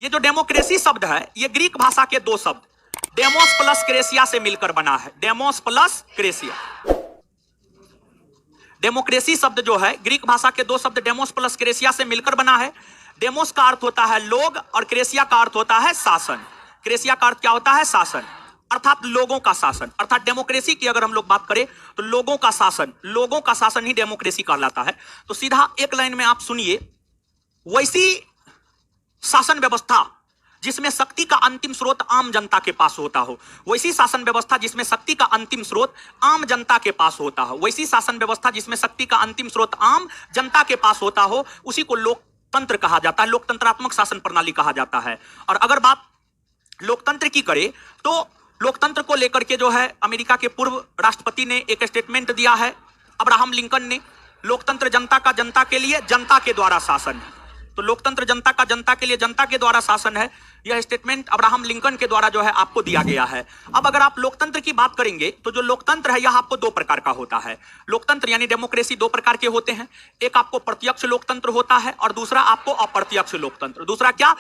ये जो डेमोक्रेसी शब्द है ये ग्रीक भाषा के दो शब्द डेमोस प्लस क्रेसिया से मिलकर बना है। Demos plus क्रेसिया। डेमोक्रेसी शब्द जो है ग्रीक भाषा के दो शब्द डेमोस प्लस क्रेसिया से मिलकर बना है। डेमोस का अर्थ होता है लोग और क्रेसिया का अर्थ होता है शासन। क्रेसिया का अर्थ क्या होता है? शासन, अर्थात लोगों का शासन। अर्थात डेमोक्रेसी की अगर हम लोग बात करें तो लोगों का शासन, लोगों का शासन ही डेमोक्रेसी कहलाता है। तो सीधा एक लाइन में आप सुनिए, वैसी शासन व्यवस्था जिसमें शक्ति का अंतिम स्रोत आम जनता के पास होता हो, वैसी शासन व्यवस्था जिसमें शक्ति का अंतिम स्रोत आम जनता के पास होता हो, वैसी शासन व्यवस्था जिसमें शक्ति का अंतिम स्रोत आम जनता के पास होता हो, उसी को लोकतंत्र कहा जाता है, लोकतंत्रात्मक शासन प्रणाली कहा जाता है। और अगर बात लोकतंत्र की करें तो लोकतंत्र को लेकर के जो है अमेरिका के पूर्व राष्ट्रपति ने एक स्टेटमेंट दिया है, अब्राहम लिंकन ने। लोकतंत्र जनता का जनता के लिए, जनता के द्वारा शासन है। तो लोकतंत्र जनता का जनता के लिए, जनता के द्वारा शासन है। यह स्टेटमेंट अब्राहम लिंकन के द्वारा जो है आपको दिया गया है। अब अगर आप लोकतंत्र की बात करेंगे तो जो लोकतंत्र है यह आपको दो प्रकार का होता है। लोकतंत्र यानी डेमोक्रेसी दो प्रकार के होते हैं। एक आपको प्रत्यक्ष लोकतंत्र होता है और दूसरा आपको अप्रत्यक्ष लोकतंत्र। दूसरा क्या?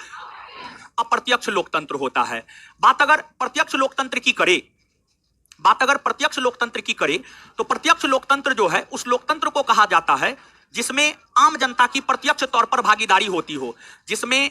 अप्रत्यक्ष लोकतंत्र होता है। बात अगर प्रत्यक्ष लोकतंत्र की करें, तो प्रत्यक्ष लोकतंत्र जो है उस लोकतंत्र को कहा जाता है जिसमें आम जनता की प्रत्यक्ष तौर पर भागीदारी होती हो, जिसमें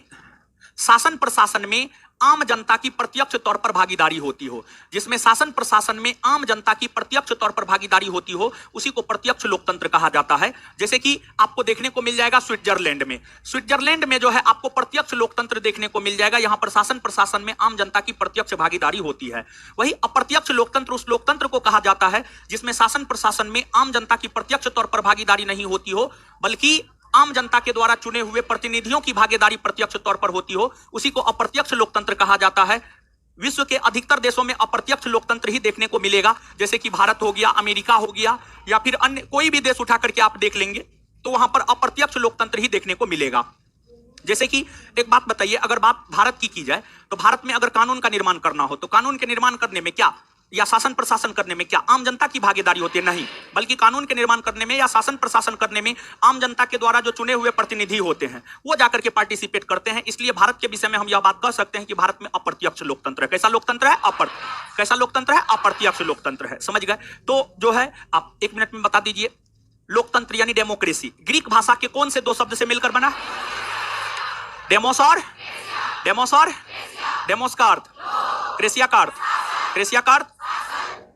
शासन प्रशासन में आम जनता की प्रत्यक्ष तौर पर भागीदारी होती हो, जिसमें शासन प्रशासन में आम जनता की प्रत्यक्ष तौर पर भागीदारी होती हो, उसी को प्रत्यक्ष लोकतंत्र कहा जाता है। जैसे कि आपको देखने को मिल जाएगा स्विट्जरलैंड में। स्विट्जरलैंड में जो है आपको प्रत्यक्ष लोकतंत्र देखने को मिल जाएगा। यहां पर शासन प्रशासन में आम जनता की प्रत्यक्ष भागीदारी होती है। वही अप्रत्यक्ष लोकतंत्र उस लोकतंत्र को कहा जाता है जिसमें शासन प्रशासन में आम जनता की प्रत्यक्ष तौर पर भागीदारी नहीं होती हो, बल्कि आम जनता के द्वारा चुने हुए प्रतिनिधियों की भागीदारी प्रत्यक्ष तौर पर होती हो, उसी को अप्रत्यक्ष लोकतंत्र कहा जाता है। विश्व के अधिकतर देशों में अप्रत्यक्ष लोकतंत्र ही देखने को मिलेगा, जैसे कि भारत हो गया, अमेरिका हो गया, या फिर अन्य कोई भी देश उठा करके आप देख लेंगे तो वहां पर अप्रत्यक्ष लोकतंत्र ही देखने को मिलेगा। जैसे कि एक बात बताइए, अगर बात भारत की जाए तो भारत में अगर कानून का निर्माण करना हो तो कानून के निर्माण करने में क्या, या शासन प्रशासन करने में क्या आम जनता की भागीदारी होती है? नहीं, बल्कि कानून के निर्माण करने में या शासन प्रशासन करने में आम जनता के द्वारा जो चुने हुए प्रतिनिधि होते हैं वो जाकर के पार्टिसिपेट करते हैं। इसलिए भारत के विषय में हम यह बात कह सकते हैं कि भारत में अप्रत्यक्ष लोकतंत्र है। कैसा लोकतंत्र है? कैसा लोकतंत्र है? अप्रत्यक्ष लोकतंत्र है। समझ गए? तो जो है आप एक मिनट में बता दीजिए, लोकतंत्र यानी डेमोक्रेसी ग्रीक भाषा के कौन से दो शब्द से मिलकर बना? डेमोस और डेमोस का अर्थ, क्रेसिया का अर्थ, क्रेसिया का अर्थ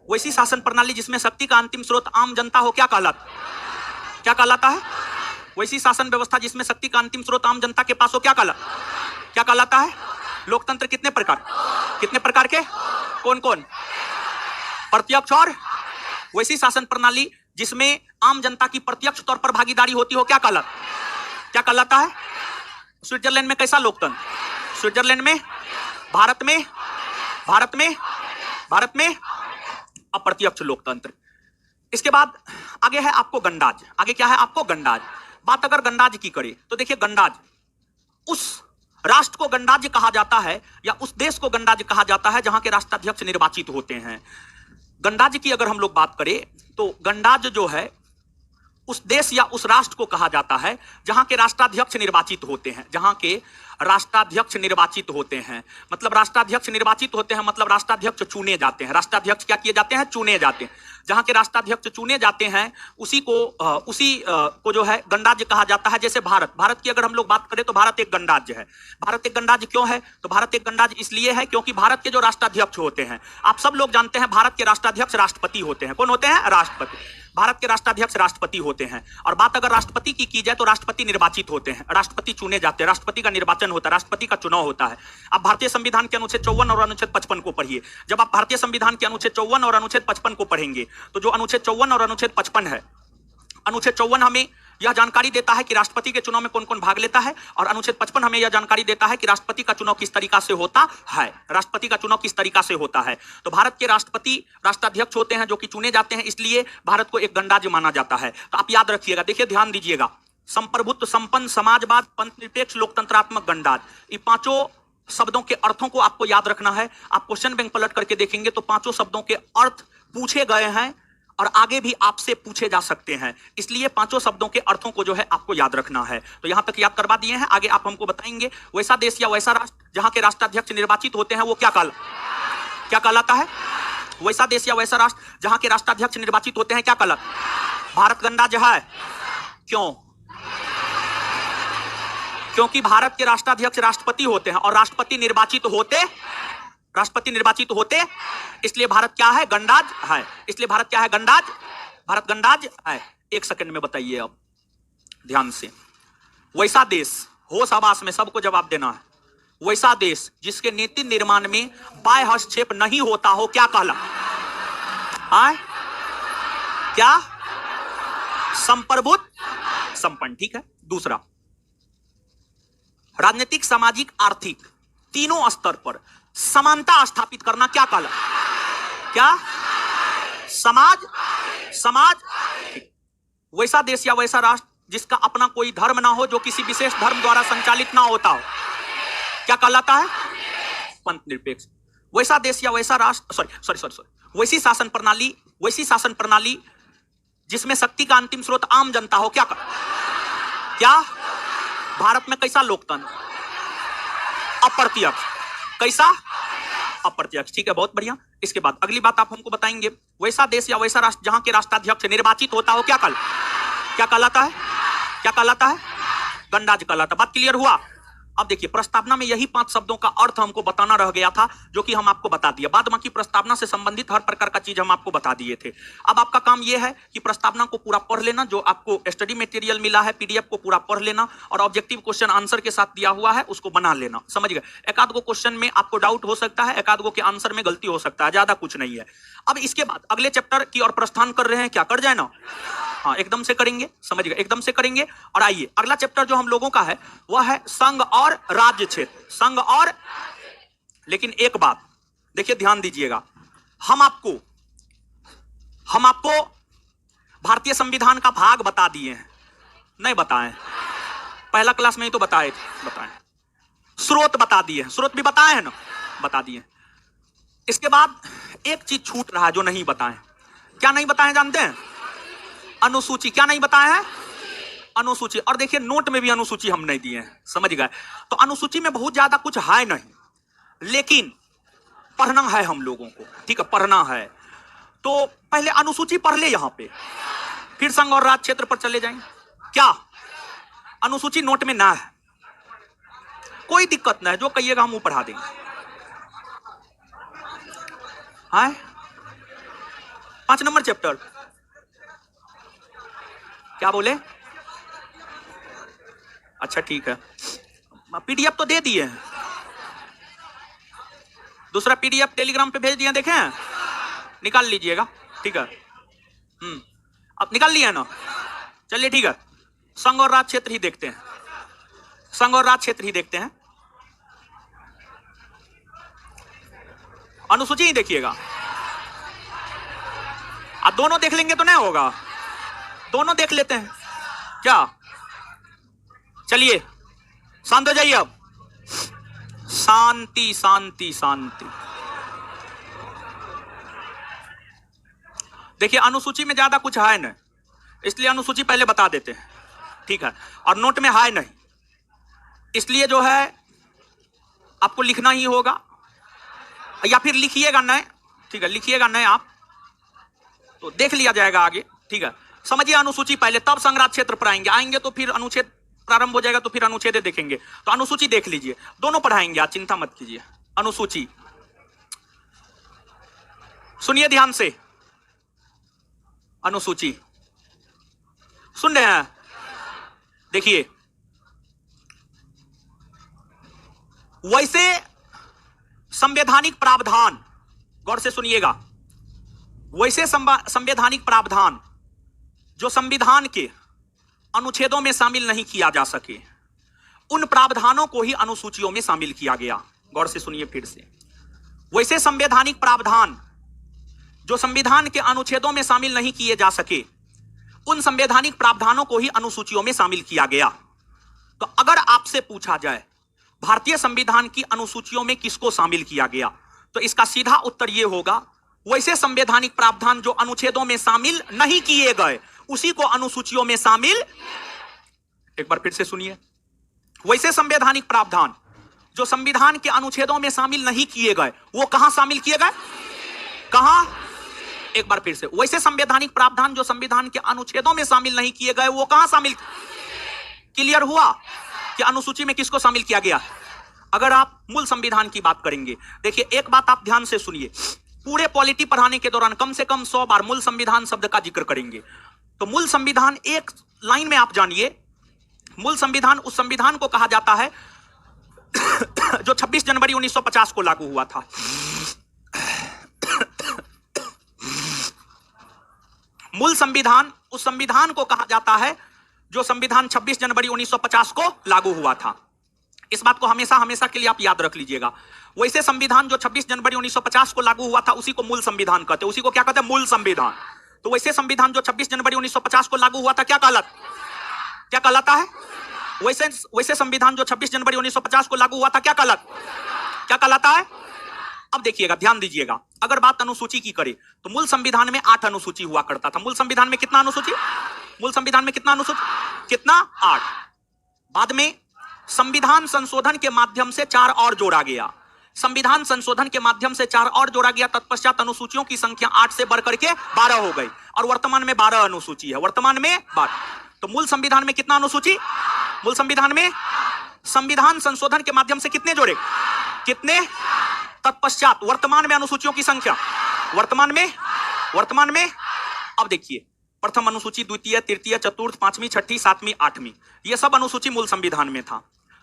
वैसी शासन प्रणाली जिसमें शक्ति का अंतिम स्रोत आम जनता हो, क्या कहलाता है? वैसी शासन व्यवस्था जिसमें शक्ति का अंतिम स्रोत आम जनता के पास हो, क्या कहलाता है? लोकतंत्र कितने प्रकार के? कौन कौन? प्रत्यक्ष और वैसी शासन प्रणाली जिसमें आम जनता की प्रत्यक्ष तौर पर भागीदारी होती हो, क्या कहलाता है? स्विट्जरलैंड में कैसा लोकतंत्र? स्विट्जरलैंड में, भारत में अप्रत्यक्ष लोकतंत्र। इसके बाद आगे है आपको गणराज्य। आगे क्या है आपको? गणराज्य। बात अगर गणराज्य की करें तो देखिए, गणराज्य उस राष्ट्र को गणराज्य कहा जाता है या उस देश को गणराज्य कहा जाता है जहां के राष्ट्राध्यक्ष निर्वाचित होते हैं। गणराज्य की अगर हम लोग बात करें तो गणराज्य जो है उस देश या उस राष्ट्र को कहा जाता है जहां के राष्ट्राध्यक्ष निर्वाचित होते हैं। जहां के राष्ट्राध्यक्ष निर्वाचित होते हैं मतलब राष्ट्राध्यक्ष निर्वाचित होते हैं मतलब राष्ट्राध्यक्ष चुने जाते हैं। राष्ट्राध्यक्ष क्या किए जाते हैं? चुने जाते हैं। जहां के राष्ट्राध्यक्ष चुने जाते हैं उसी को जो है गणराज्य कहा जाता है। जैसे भारत की अगर हम लोग बात करें तो भारत एक गणराज्य है। भारत एक गणराज्य क्यों है? तो भारत एक गणराज्य इसलिए है क्योंकि भारत के जो राष्ट्राध्यक्ष होते हैं, आप सब लोग जानते हैं भारत के राष्ट्राध्यक्ष राष्ट्रपति होते हैं। कौन होते हैं? राष्ट्रपति। भारत के राष्ट्राध्यक्ष राष्ट्रपति होते हैं। और बात अगर राष्ट्रपति की जाए तो राष्ट्रपति निर्वाचित होते हैं, राष्ट्रपति चुने जाते हैं, राष्ट्रपति का निर्वाचन होता है, राष्ट्रपति का चुनाव होता है। आप भारतीय संविधान के अनुच्छेद 54 और अनुच्छेद 55 को पढ़िए। जब आप भारतीय संविधान के अनुच्छेद 54 और अनुच्छेद 55 को पढ़ेंगे तो जो अनुच्छेद 54 और अनुच्छेद 55 है, अनुच्छेद 54 हमें यह जानकारी देता है कि राष्ट्रपति के चुनाव में कौन कौन भाग लेता है, और अनुच्छेद 55 हमें यह जानकारी देता है कि राष्ट्रपति का चुनाव किस तरीका से होता है। तो भारत के राष्ट्रपति राष्ट्राध्यक्ष होते हैं जो कि चुने जाते हैं, इसलिए भारत को एक गणराज्य माना जाता है। तो आप याद रखिएगा, देखिए ध्यान दीजिएगा, संप्रभुत्व, संपन्न, समाजवाद, पंथनिरपेक्ष, लोकतंत्रात्मक, गणराज्य, ये पांचों शब्दों के अर्थों को आपको याद रखना है। आप क्वेश्चन बैंक पलट करके देखेंगे तो पांचों शब्दों के अर्थ पूछे गए हैं और आगे भी आपसे पूछे जा सकते हैं, इसलिए पांचों शब्दों के अर्थों को जो है आपको याद रखना है। तो यहां तक याद करवा दिए हैं, आगे आप हमको बताएंगे वैसा देश या वैसा राष्ट्र जहां के राष्ट्राध्यक्ष निर्वाचित होते हैं वो क्या कहलाता है? वैसा देश या वैसा राष्ट्र जहां के राष्ट्राध्यक्ष निर्वाचित होते हैं क्या कहलाता? भारत गणराज्य है। क्यों? क्योंकि भारत के राष्ट्राध्यक्ष राष्ट्रपति होते हैं और राष्ट्रपति निर्वाचित होते, इसलिए भारत क्या है? गणराज्य है। इसलिए भारत क्या है? गणराज्य। भारत गणराज्य है। एक सेकंड में बताइए अब ध्यान से। वैसा देश, होश आवास में सबको जवाब देना है। वैसा देश जिसके नीति निर्माण में बाह्य हस्तक्षेप नहीं होता हो क्या कहला? क्या? संप्रभुत्व संपन्न। ठीक है। दूसरा, राजनीतिक, सामाजिक, आर्थिक तीनों स्तर पर समानता स्थापित करना क्या कहला? क्या? समाज। वैसा देश या वैसा राष्ट्र जिसका अपना कोई धर्म ना हो, जो किसी विशेष धर्म द्वारा संचालित ना होता हो, क्या कहलाता है? पंथ निरपेक्ष। वैसा देश या वैसा राष्ट्र, सॉरी, वैसी शासन प्रणाली जिसमें शक्ति का अंतिम स्रोत आम जनता हो, क्या? भारत में कैसा लोकतंत्र? अप्रत्यक्ष। कैसा? अप्रत्यक्ष। ठीक है, बहुत बढ़िया। इसके बाद अगली बात आप हमको बताएंगे, वैसा देश या वैसा राष्ट्र जहां के राष्ट्राध्यक्ष निर्वाचित होता हो क्या कहलाता है? गणराज्य कहलाता। बात क्लियर हुआ? अब देखिए, प्रस्तावना में यही 5 शब्दों का अर्थ हमको बताना रह गया था, जो कि हम आपको बता दिया। बाद बाकी प्रस्तावना से संबंधित हर प्रकार का चीज हम आपको बता दिए थे। अब आपका काम यह है कि प्रस्तावना को पूरा पढ़ लेना, जो आपको स्टडी मटेरियल मिला है पीडीएफ को पूरा पढ़ लेना, और ऑब्जेक्टिव क्वेश्चन आंसर के साथ दिया हुआ है उसको बना लेना। समझ गए? एक आध गो क्वेश्चन में आपको डाउट हो सकता है, एक आध गो के आंसर में गलती हो सकता है, ज्यादा कुछ नहीं है। अब इसके बाद अगले चैप्टर की ओर प्रस्थान कर रहे हैं, क्या कर जाए ना? हाँ, एकदम से करेंगे। समझ गए? एकदम से करेंगे। और आइए, अगला चैप्टर जो हम लोगों का है वह है संघ और राज्य क्षेत्र। लेकिन एक बात देखिए, ध्यान दीजिएगा, हम आपको भारतीय संविधान का भाग बता दिए हैं, नहीं बताएं? पहला क्लास में ही तो बताए। स्रोत बता दिए हैं, स्रोत भी बताए हैं ना? बता दिए। इसके बाद एक चीज छूट रहा है जो नहीं बताएं। क्या नहीं बताएं जानते हैं? अनुसूची। क्या नहीं बताया है? अनुसूची। और देखिए, नोट में भी अनुसूची हम नहीं दिए हैं। समझ गए? तो अनुसूची में बहुत ज्यादा कुछ है नहीं, लेकिन पढ़ना है हम लोगों को। ठीक है, पढ़ना है। तो पहले अनुसूची पढ़ ले यहां पे, फिर संघ और राज्य क्षेत्र पर चले जाएंगे। क्या? अनुसूची नोट में ना है, कोई दिक्कत ना है, जो कहिएगा हम वो पढ़ा देंगे। है 5 नंबर चैप्टर। क्या बोले? अच्छा ठीक है, पीडीएफ तो दे दिए हैं, दूसरा पीडीएफ टेलीग्राम पे भेज दिए, देखें, निकाल लीजिएगा। ठीक है, अब निकाल लिया ना? चलिए ठीक है, संघ और राज्य क्षेत्र ही देखते हैं। संघ और राज्य क्षेत्र ही देखते हैं। अनुसूची ही देखिएगा। अब दोनों देख लेंगे तो नहीं होगा, दोनों देख लेते हैं क्या? चलिए शांत हो जाइए। अब शांति शांति शांति। देखिए, अनुसूची में ज्यादा कुछ है नहीं, इसलिए अनुसूची पहले बता देते हैं। ठीक है, और नोट में है नहीं, इसलिए जो है आपको लिखना ही होगा, या फिर लिखिएगा नहीं। ठीक है, लिखिएगा नहीं आप तो देख लिया जाएगा आगे। ठीक है, समझिए अनुसूची पहले, तब संघराज्य क्षेत्र पर आएंगे तो फिर अनुच्छेद प्रारंभ हो जाएगा, तो फिर अनुच्छेद देखेंगे। तो अनुसूची देख लीजिए, दोनों पढ़ाएंगे, आप चिंता मत कीजिए। अनुसूची सुनिए ध्यान से। अनुसूची सुन रहे हैं? देखिए, वैसे संवैधानिक प्रावधान, गौर से सुनिएगा, वैसे संवैधानिक प्रावधान जो संविधान के अनुच्छेदों में शामिल नहीं किया जा सके, उन प्रावधानों को ही अनुसूचियों में शामिल किया गया। गौर से सुनिए फिर से, वैसे संवैधानिक प्रावधान जो संविधान के अनुच्छेदों में शामिल नहीं किए जा सके, उन संवैधानिक प्रावधानों को ही अनुसूचियों में शामिल किया गया। तो अगर आपसे पूछा जाए भारतीय संविधान की अनुसूचियों में किसको शामिल किया गया, तो इसका सीधा उत्तर यह होगा, वैसे संवैधानिक प्रावधान जो अनुच्छेदों में शामिल नहीं किए गए उसी को अनुसूचियों में शामिल, एक बार फिर से सुनिए, वैसे संवैधानिक प्रावधान जो संविधान के अनुच्छेदों में शामिल नहीं किए गए वो कहां शामिल किए गए, कहां, एक बार फिर से, वैसे संवैधानिक प्रावधान जो संविधान के अनुच्छेदों में शामिल नहीं किए गए वो कहां शामिल, क्लियर हुआ कि अनुसूची में किसको शामिल किया गया। अगर आप मूल संविधान की बात करेंगे, देखिए एक बात आप ध्यान से सुनिए, पूरे पॉलिटी पढ़ाने के दौरान कम से कम 100 बार मूल संविधान शब्द का जिक्र करेंगे। तो मूल संविधान एक लाइन में आप जानिए, मूल संविधान उस संविधान को कहा जाता है जो 26 जनवरी 1950 को लागू हुआ था। मूल संविधान उस संविधान को कहा जाता है जो संविधान 26 जनवरी 1950 को लागू हुआ था। इस बात को हमेशा हमेशा के लिए आप याद रख लीजिएगा। वैसे संविधान जो 26 जनवरी 1950 को लागू हुआ था उसी को मूल संविधान कहते हैं, उसी को क्या कहते हैं, मूल संविधान। तो वैसे संविधान जो 26 जनवरी 1950 को लागू हुआ था क्या कहलाता है, वैसे संविधान जो 26 जनवरी 1950 को लागू हुआ था क्या कहलाता है। अब देखिएगा, ध्यान दीजिएगा, अगर बात अनुसूची की करें तो मूल संविधान में 8 अनुसूची हुआ करता था। मूल संविधान में कितना अनुसूची, मूल संविधान में कितना अनुसूची, कितना, 8। बाद में संविधान संशोधन के माध्यम से 4 और जोड़ा गया, संविधान संशोधन के माध्यम से 4 और जोड़ा गया, तत्पश्चात अनुसूचियों की संख्या 8 से बढ़कर के 12 हो गई और वर्तमान में 12 अनुसूची है, वर्तमान में 12। तो मूल संविधान में कितना अनुसूची, मूल संविधान में संविधान संशोधन के माध्यम से कितने जोड़े, कितने, तत्पश्चात वर्तमान में अनुसूचियों की संख्या, वर्तमान में अब देखिए, प्रथम अनुसूची, द्वितीय, तृतीय, चतुर्थ, 5वीं, 6वीं, 7वीं, 8वीं, ये सब अनुसूची मूल संविधान में था।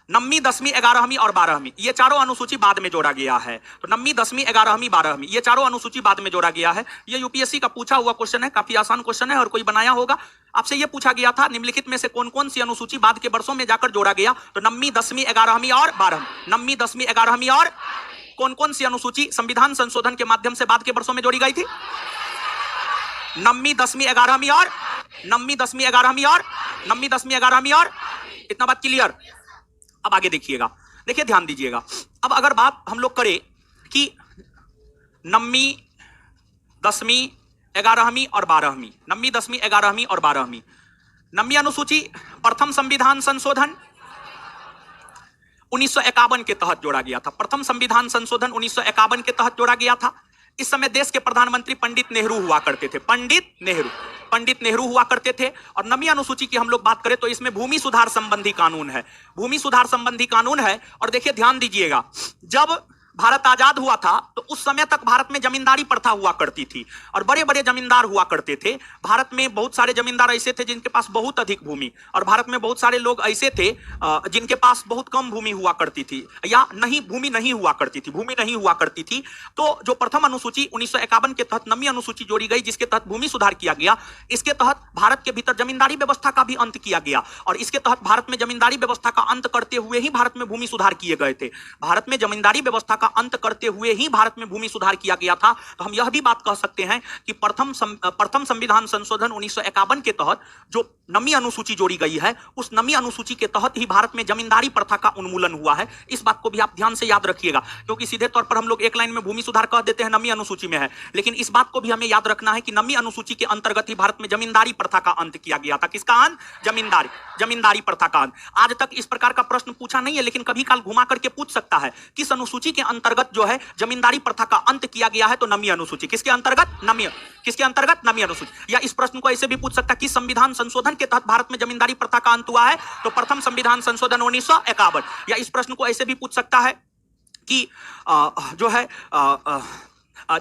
9वीं, 10वीं, 11वीं और 12वीं ये चारों अनुसूची बाद में जोड़ा गया है। तो 9वीं, 10वीं, 11वीं, 12वीं ये चारों अनुसूची बाद में जोड़ा गया है। ये यूपीएससी का पूछा हुआ क्वेश्चन है, काफी आसान क्वेश्चन है और कोई बनाया होगा। आपसे ये पूछा गया था निम्नलिखित में से कौन कौन सी अनुसूची बाद के वर्षों में जाकर जोड़ा गया, तो 9वीं, 10वीं, 11वीं और 12वीं, 9वीं, 10वीं, 11वीं और कौन कौन सी अनुसूची संविधान संशोधन के माध्यम से बाद के वर्षों में जोड़ी गई थी, 9वीं, 10वीं, 11वीं और 9वीं, 10वीं, 11वीं और 9वीं, 10वीं, 11वीं और, इतना बात क्लियर। अब आगे देखिएगा, देखिए ध्यान दीजिएगा। अब अगर बात हम लोग करें कि 9वीं, 10वीं, 11वीं और 12वीं, 9वीं, 10वीं, 11वीं और 12वीं, 9वीं अनुसूची प्रथम संविधान संशोधन 1951 के तहत जोड़ा गया था। प्रथम संविधान संशोधन 1951 के तहत जोड़ा गया था। इस समय देश के प्रधानमंत्री पंडित नेहरू हुआ करते थे, पंडित नेहरू हुआ करते थे। और 9वीं अनुसूची की हम लोग बात करें तो इसमें भूमि सुधार संबंधी कानून है, भूमि सुधार संबंधी कानून है। और देखिए ध्यान दीजिएगा, जब भारत आजाद हुआ था तो उस समय तक भारत में जमींदारी प्रथा हुआ करती थी और बड़े बड़े जमींदार हुआ करते थे। भारत में बहुत सारे जमींदार ऐसे थे जिनके पास बहुत अधिक भूमि, और भारत में बहुत सारे लोग ऐसे थे जिनके पास बहुत कम भूमि हुआ करती थी या भूमि नहीं हुआ करती थी। तो जो प्रथम अनुसूची 1951 के तहत 9वीं अनुसूची जोड़ी गई, जिसके तहत भूमि सुधार किया गया। इसके तहत भारत के भीतर जमींदारी व्यवस्था का भी अंत किया गया और इसके तहत भारत में जमींदारी व्यवस्था का अंत करते हुए ही भारत में भूमि सुधार किए गए थे। भारत में जमींदारी व्यवस्था अंत करते हुए ही भारत में भूमि सुधार किया गया था। तो हम यह भी बात कह सकते हैं कि प्रथम संविधान संशोधन 1951 के तहत जो 9वीं अनुसूची जोड़ी गई है, उस 9वीं अनुसूची के तहत ही भारत में जमींदारी प्रथा का उन्मूलन हुआ है। इस बात को भी आप ध्यान से याद रखिएगा, क्योंकि सीधे तौर पर हम लोग एक लाइन में भूमि सुधार कह देते हैं 9वीं अनुसूची में है, लेकिन इस बात को भी हमें याद रखना है कि 9वीं अनुसूची के अंतर्गत ही भारत में जमींदारी प्रथा का अंत किया गया था। किसका अंत? जमींदारी प्रथा का अंत। आज तक इस प्रकार का प्रश्न पूछा नहीं है, लेकिन कभी काल घुमा करके पूछ सकता है किस अनुसूची के अंतर्गत जो है जमींदारी प्रथा का अंत किया गया है, तो 9वीं अनुसूची। किसके अंतर्गत? किसके अंतर्गत? 9वीं अनुसूची। या इस प्रश्न को ऐसे भी पूछ सकता है कि संविधान संशोधन के तहत भारत में जमींदारी प्रथा का अंत हुआ है, तो प्रथम संविधान संशोधन 1951। या इस प्रश्न को ऐसे भी पूछ सकता है कि जो है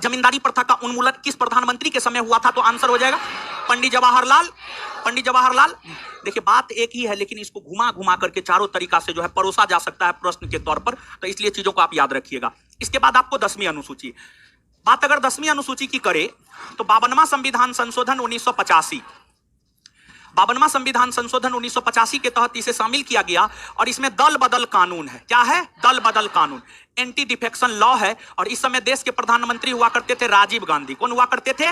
जमींदारी प्रथा का उन्मूलन किस प्रधानमंत्री के समय हुआ था, तो आंसर हो जाएगा पंडित जवाहरलाल। देखिए बात एक ही है, लेकिन इसको घुमा घुमा करके चारों तरीका से जो है परोसा जा सकता है प्रश्न के तौर पर, तो इसलिए चीजों को आप याद रखिएगा। इसके बाद आपको 10वीं अनुसूची, बात अगर 10वीं अनुसूची की करें तो 52वां संविधान संशोधन 1985, 52वां संविधान संशोधन 1985 के तहत इसे शामिल किया गया और इसमें दल बदल कानून है। क्या है? दल बदल कानून, एंटी डिफेक्शन लॉ है। और इस समय देश के प्रधानमंत्री हुआ करते थे राजीव गांधी। कौन हुआ करते थे?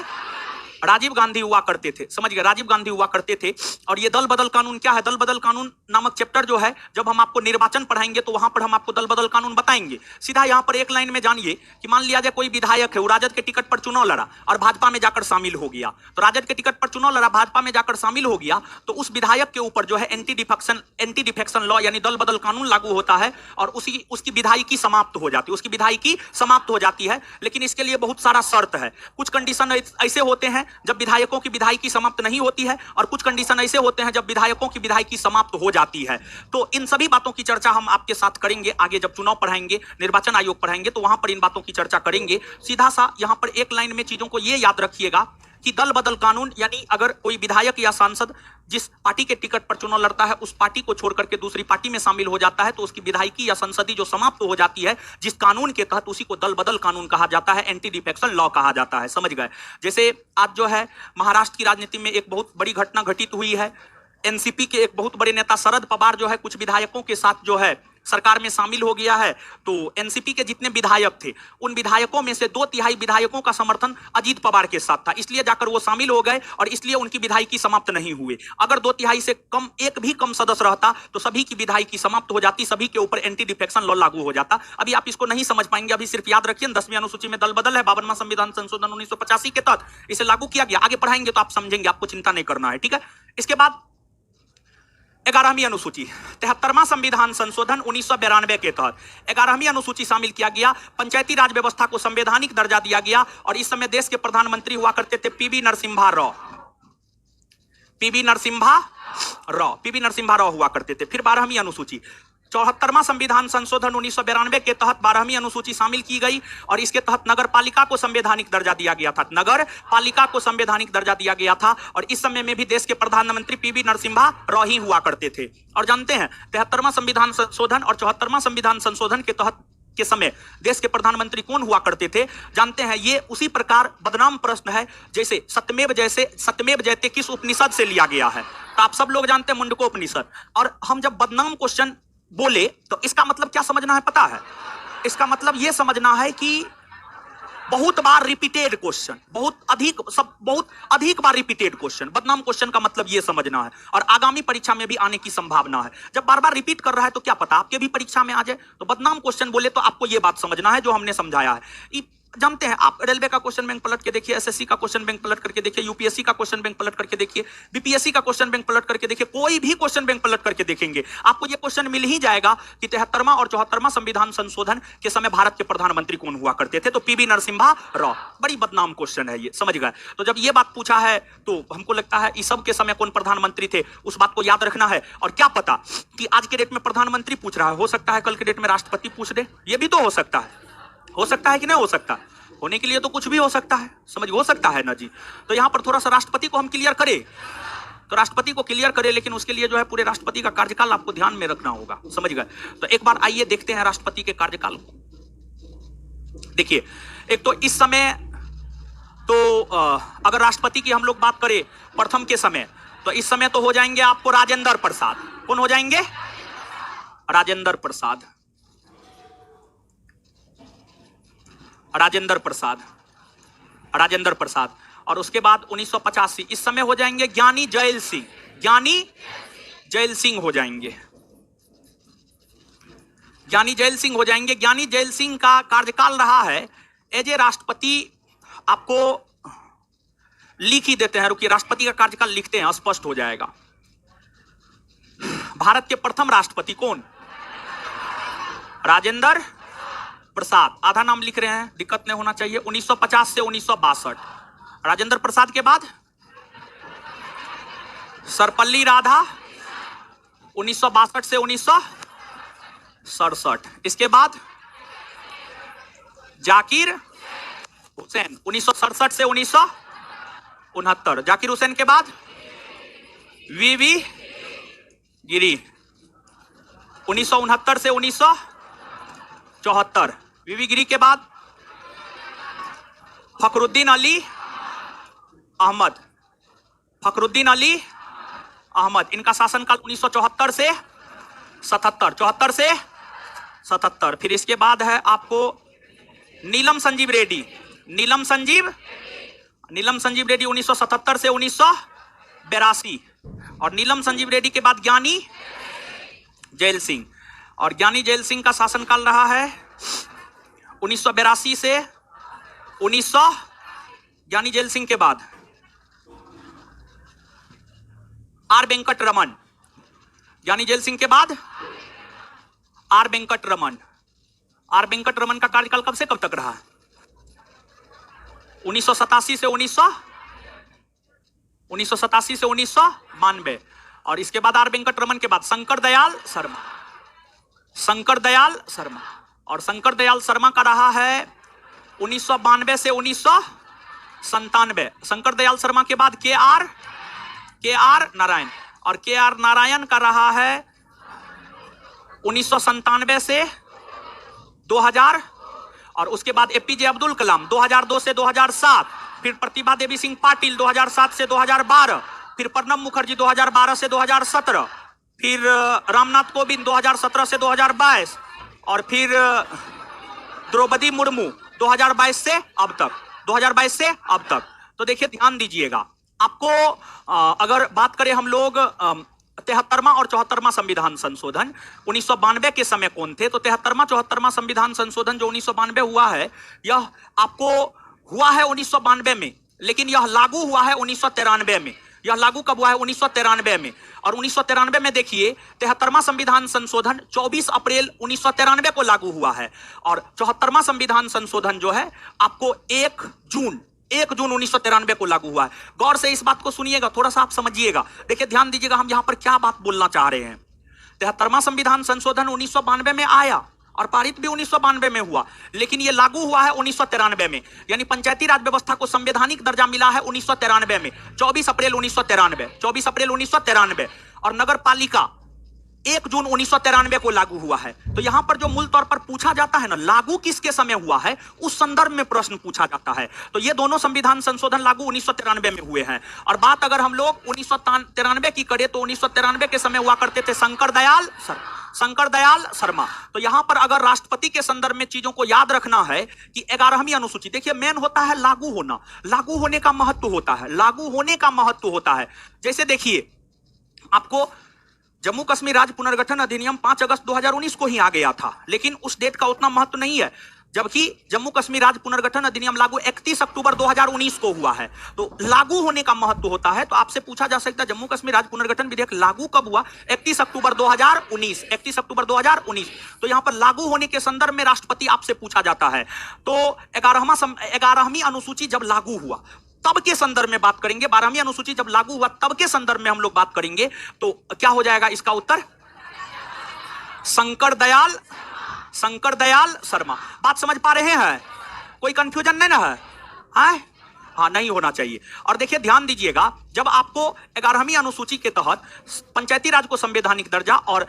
राजीव गांधी हुआ करते थे, समझ गए, राजीव गांधी हुआ करते थे। और ये दल बदल कानून क्या है, दल बदल कानून नामक चैप्टर जो है, जब हम आपको निर्वाचन पढ़ाएंगे तो वहां पर हम आपको दल बदल कानून बताएंगे। सीधा यहां पर एक लाइन में जानिए कि मान लिया जाए कोई विधायक है, वो राजद के टिकट पर चुनाव लड़ा और भाजपा में जाकर शामिल हो गया, तो राजद के टिकट पर चुनाव लड़ा, भाजपा में जाकर शामिल हो गया, तो उस विधायक के ऊपर जो है एंटी डिफेक्शन लॉ यानी दल बदल कानून लागू होता है और उसकी विधायकी समाप्त हो जाती है, उसकी विधायकी समाप्त हो जाती है। लेकिन इसके लिए बहुत सारा शर्त है, कुछ कंडीशन ऐसे होते हैं जब विधायकों की विधायकी समाप्त नहीं होती है और कुछ कंडीशन ऐसे होते हैं जब विधायकों की विधायकी समाप्त हो जाती है। तो इन सभी बातों की चर्चा हम आपके साथ करेंगे आगे, जब चुनाव पढ़ाएंगे, निर्वाचन आयोग पढ़ाएंगे तो वहां पर इन बातों की चर्चा करेंगे। सीधा सा यहां पर एक लाइन में चीजों को यह याद रखिएगा कि दल बदल कानून यानी अगर कोई विधायक या सांसद जिस पार्टी के टिकट पर चुनाव लड़ता है उस पार्टी को छोड़ करके दूसरी पार्टी में शामिल हो जाता है तो उसकी विधायकी या संसदीय जो समाप्त हो जाती है जिस कानून के तहत, उसी को दल बदल कानून कहा जाता है, एंटी डिफेक्शन लॉ कहा जाता है, समझ गए। जैसे आज जो है महाराष्ट्र की राजनीति में एक बहुत बड़ी घटना घटित हुई है। एनसीपी के एक बहुत बड़े नेता शरद पवार जो है कुछ विधायकों के साथ जो है सरकार में शामिल हो गया है। तो एनसीपी के जितने विधायक थे उन विधायकों में से 2/3 विधायकों का समर्थन अजीत पवार के साथ था, इसलिए जाकर वो शामिल हो गए और इसलिए उनकी विधायकी समाप्त नहीं हुई। अगर 2/3 से कम, एक भी कम सदस्य रहता तो सभी की विधायकी समाप्त हो जाती, सभी के ऊपर एंटी डिफेक्शन लॉ लागू हो जाता। अभी आप इसको नहीं समझ पाएंगे, अभी सिर्फ याद रखिए 10वीं अनुसूची में दल बदल है, 52वां संविधान संशोधन 1985 के तहत इसे लागू किया गया। आगे पढ़ाएंगे तो आप समझेंगे, आपको चिंता नहीं करना है, ठीक है। इसके बाद 11वीं अनुसूची 73वां संविधान संशोधन 1992 के तहत 11वीं अनुसूची शामिल किया गया। पंचायती राज व्यवस्था को संवैधानिक दर्जा दिया गया और इस समय देश के प्रधानमंत्री हुआ करते थे पीवी नरसिम्हा राव हुआ करते थे। फिर 12वीं अनुसूची 74वां संविधान संशोधन 1992 के तहत 12वीं अनुसूची शामिल की गई और इसके तहत नगर पालिका को संवैधानिक दर्जा दिया गया था, नगर पालिका को संवैधानिक दर्जा दिया गया था। और इस समय में भी देश के प्रधानमंत्री पीवी नरसिम्हा राव ही हुआ करते थे। और जानते हैं 73वां संविधान संशोधन और 74वां संविधान संशोधन के तहत के समय देश के प्रधानमंत्री कौन हुआ करते थे जानते हैं? ये उसी प्रकार बदनाम प्रश्न है जैसे सत्यमेव जयते किस उपनिषद से लिया गया है। तो आप सब लोग जानते हैं मुंडकोपनिषद। और हम जब बदनाम क्वेश्चन बोले तो इसका मतलब क्या समझना है पता है? इसका मतलब यह समझना है कि बहुत बार रिपीटेड क्वेश्चन, बहुत अधिक बार रिपीटेड क्वेश्चन। बदनाम क्वेश्चन का मतलब यह समझना है और आगामी परीक्षा में भी आने की संभावना है। जब बार बार रिपीट कर रहा है तो क्या पता आपके भी परीक्षा में आ जाए। तो बदनाम क्वेश्चन बोले तो आपको यह बात समझना है जो हमने समझाया है। जानते हैं आप रेलवे का क्वेश्चन बैंक पलट के देखिए, एसएससी का क्वेश्चन बैंक पलट करके देखिए, यूपीएससी का क्वेश्चन बैंक पलट करके देखिए, बीपीएससी का क्वेश्चन बैंक पलट करके देखिए, कोई भी क्वेश्चन बैंक पलट करके देखेंगे आपको यह क्वेश्चन मिल ही जाएगा कि 73वां और 74वां संविधान संशोधन के समय भारत के प्रधानमंत्री कौन हुआ करते थे? तो पीवी नरसिम्हा राव। बड़ी बदनाम क्वेश्चन है ये, समझ गए। तो जब ये बात पूछा है तो हमको लगता है इस सब के समय कौन प्रधानमंत्री थे उस बात को याद रखना है। और क्या पता कि आज के डेट में प्रधानमंत्री पूछ रहा है, हो सकता है कल के डेट में राष्ट्रपति पूछ दे, ये भी तो हो सकता है कि नहीं हो सकता? होने के लिए तो कुछ भी हो सकता है, समझ, हो सकता है ना जी। तो यहां पर थोड़ा सा राष्ट्रपति को हम क्लियर करें, तो राष्ट्रपति को क्लियर करें, लेकिन उसके लिए जो है पूरे राष्ट्रपति का कार्यकाल आपको ध्यान में रखना होगा, समझ गए। तो एक बार आइए देखते हैं राष्ट्रपति के कार्यकाल को। देखिए, एक तो इस समय तो अगर राष्ट्रपति की हम लोग बात करें प्रथम के समय, तो इस समय तो हो जाएंगे आपको राजेंद्र प्रसाद। कौन हो जाएंगे? राजेंद्र प्रसाद। और उसके बाद 1985 इस समय हो जाएंगे ज्ञानी जैल सिंह हो जाएंगे। ज्ञानी जैल सिंह का कार्यकाल रहा है एज ए राष्ट्रपति। आपको लिख ही देते हैं, रुकिए, राष्ट्रपति का कार्यकाल लिखते हैं, स्पष्ट हो जाएगा। भारत के प्रथम राष्ट्रपति कौन? राजेंद्र प्रसाद। आधा नाम लिख रहे हैं, दिक्कत नहीं होना चाहिए। 1950 से 1962 राजेंद्र प्रसाद के बाद सर्वपल्ली राधा 1962 से 1967। इसके बाद जाकिर हुसैन 1967 से 1969। जाकिर हुसैन के बाद वीवी गिरी 1969 से 1974। वीवी गिरी के बाद फखरुद्दीन अली अहमद। इनका शासनकाल 1974 से 77। फिर इसके बाद है आपको नीलम संजीव नीलम संजीव रेड्डी 1977 से 1982, और नीलम संजीव रेड्डी के बाद ज्ञानी जैल सिंह, और ज्ञानी जैल सिंह का शासनकाल रहा है 1982 से 1900। ज्ञानी जैल सिंह के बाद आर वेंकट रमन, ज्ञानी जैल सिंह के बाद आर वेंकट रमन। आर वेंकट रमन का कार्यकाल कब से कब तक रहा? 1987 से 1992, और इसके बाद आर वेंकट रमन के बाद शंकर दयाल शर्मा, शंकर दयाल शर्मा, और शंकर दयाल शर्मा का रहा है 1992 से 1997। शंकर दयाल शर्मा के बाद के आर नारायण, और के आर नारायण का रहा है 1997 से 2000, और उसके बाद एपीजे अब्दुल कलाम 2002 से 2007, फिर प्रतिभा देवी सिंह पाटिल 2007 से 2012, फिर प्रणब मुखर्जी 2012 से 2017, फिर रामनाथ कोविंद 2017 से 2022, और फिर द्रौपदी मुर्मू 2022 से अब तक, 2022 से अब तक। तो देखिए ध्यान दीजिएगा, आपको अगर बात करें हम लोग 73वां और 74वां संविधान संशोधन 1992 के समय कौन थे, तो 73वां 74वां संविधान संशोधन जो 1992 हुआ है, यह आपको हुआ है 1992 में, लेकिन यह लागू हुआ है 1993 में। यह लागू कब हुआ है? 1993 में। और 1993 में देखिए 73वां संविधान संशोधन 24 अप्रैल 1993 को लागू हुआ है, और 74वां संविधान संशोधन जो है आपको 1 जून 1993 को लागू हुआ है। गौर से इस बात को सुनिएगा, थोड़ा सा आप समझिएगा। देखिए ध्यान दीजिएगा, हम यहां पर क्या बात बोलना चाह रहे हैं। 73वां संविधान संशोधन 1992 में आया और पारित भी 1992 में हुआ, लेकिन यह लागू हुआ है 1993 में। यानी पंचायती राज व्यवस्था को संवैधानिक दर्जा मिला है 1993 में, 24 अप्रैल 1993, और नगर पालिका 1 जून 1993 को लागू हुआ है। तो यहां पर जो मूल तौर पर पूछा जाता है ना, लागू किसके समय हुआ है, उस संदर्भ में प्रश्न पूछा जाता है। तो ये दोनों संविधान संशोधन लागू 1993 में हुए हैं। और बात अगर हम लोग 1993 की करें तो 1993 के समय हुआ करते थे शंकर दयाल शर्मा। तो यहां पर अगर राष्ट्रपति के संदर्भ में चीजों को याद रखना है कि 11वीं अनुसूची, देखिए मेन होता है लागू होना, लागू होने का महत्व होता है। जैसे देखिए आपको जम्मू कश्मीर राज्य पुनर्गठन अधिनियम 5 अगस्त 2019 को ही आ गया था, लेकिन उस डेट का उतना महत्व नहीं है, जबकि जम्मू कश्मीर राज्य पुनर्गठन अधिनियम लागू 31 अक्टूबर 2019 को हुआ है। तो लागू होने का महत्व होता है। तो आपसे पूछा जा सकता है जम्मू कश्मीर राज्य पुनर्गठन विधेयक लागू कब हुआ? 31 अक्टूबर 2019। तो यहां पर लागू होने के संदर्भ में राष्ट्रपति आपसे पूछा जाता है। तो 11वीं अनुसूची जब लागू हुआ तब के संदर्भ में बात करेंगे, 12वीं अनुसूची जब लागू हुआ तब के संदर्भ में हम लोग बात करेंगे। तो क्या हो जाएगा इसका उत्तर? शंकर दयाल शर्मा। बात समझ पा रहे हैं? कोई कंफ्यूजन नहीं ना है? हाँ, नहीं होना चाहिए। और देखिए ध्यान दीजिएगा, जब आपको 11वीं अनुसूची के तहत पंचायती राज को संवैधानिक दर्जा और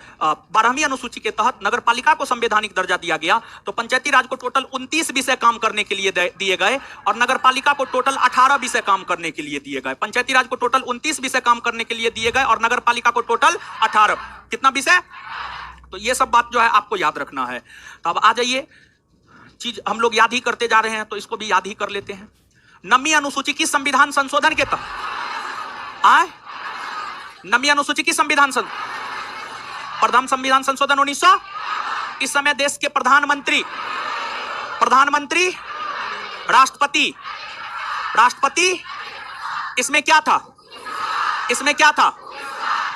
12वीं अनुसूची के तहत नगरपालिका को संवैधानिक दर्जा दिया गया, तो पंचायती राज को टोटल 29 विषय काम करने के लिए दिए गए और नगरपालिका को टोटल 18 विषय काम करने के लिए दिए गए। पंचायती राज को टोटल 29 विषय काम करने के लिए दिए गए और नगरपालिका को टोटल 18। कितना विषय? तो ये सब बात जो है आपको याद रखना है। तो अब आ जाइए, चीज हम लोग याद ही करते जा रहे हैं तो इसको भी याद ही कर लेते हैं। 9वीं अनुसूची किस संविधान संशोधन के तहत? 9वीं अनुसूची किस संविधान प्रथम संविधान संशोधन 1900। इस समय देश के प्रधानमंत्री, राष्ट्रपति इसमें क्या था?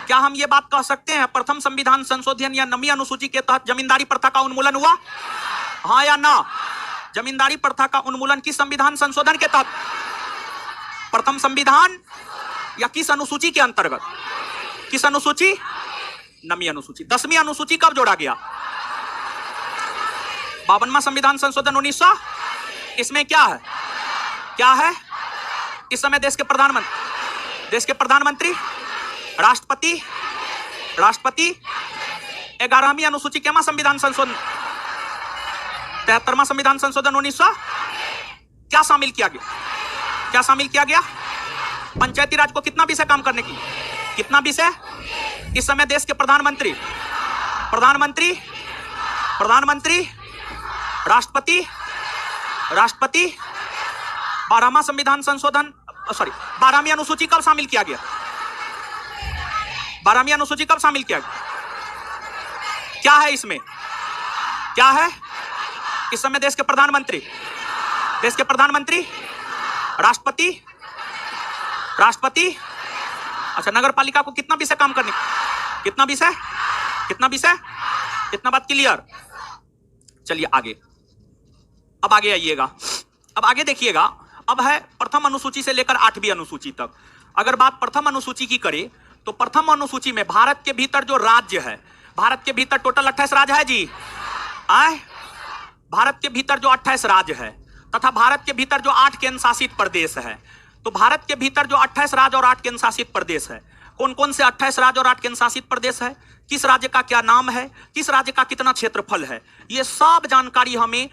क्या हम ये बात कह सकते हैं प्रथम संविधान संशोधन या 9वीं अनुसूची के तहत जमींदारी प्रथा का उन्मूलन हुआ? हाँ या ना? जमींदारी प्रथा का उन्मूलन किस संविधान संशोधन के तहत? प्रथम संविधान या किस अनुसूची के अंतर्गत? किस अनुसूची? 9वीं अनुसूची। 10वीं अनुसूची कब जोड़ा गया? 52वां संविधान संशोधन 1900। इसमें क्या है? इस समय देश के प्रधानमंत्री, राष्ट्रपति 11वीं अनुसूची के संविधान संशोधन 73वां संविधान संशोधन 1900 क्या शामिल किया गया? पंचायती राज को कितना विषय काम करने की? कितना विषय? इस समय देश के प्रधानमंत्री, राष्ट्रपति 12वां संविधान संशोधन, सॉरी 12वीं अनुसूची कब शामिल किया गया? 12वीं अनुसूची कब शामिल किया गया? क्या है इसमें? क्या है इस समय? देश के प्रधानमंत्री, देश के प्रधानमंत्री, राष्ट्रपति, राष्ट्रपति। अच्छा, नगर पालिका को कितना विषय काम करने, कितना विषय, कितना विषय, इतना बात क्लियर। चलिए आगे, अब आगे आइएगा, अब आगे देखिएगा। अब है प्रथम अनुसूची से लेकर 8वीं अनुसूची तक। अगर बात प्रथम अनुसूची की करें तो प्रथम अनुसूची में भारत के भीतर जो राज्य है, भारत के भीतर टोटल 28 राज्य है जी, आए भारत के भीतर जो 28 राज्य है तथा भारत के भीतर जो 8 केंद्र शासित प्रदेश है, तो भारत के भीतर जो 28 राज्य और 8 केंद्र शासित प्रदेश है, कौन कौन से 28 राज्य और 8 केंद्र शासित प्रदेश है, किस राज्य का क्या नाम है, किस राज्य का कितना क्षेत्रफल है, ये सब जानकारी हमें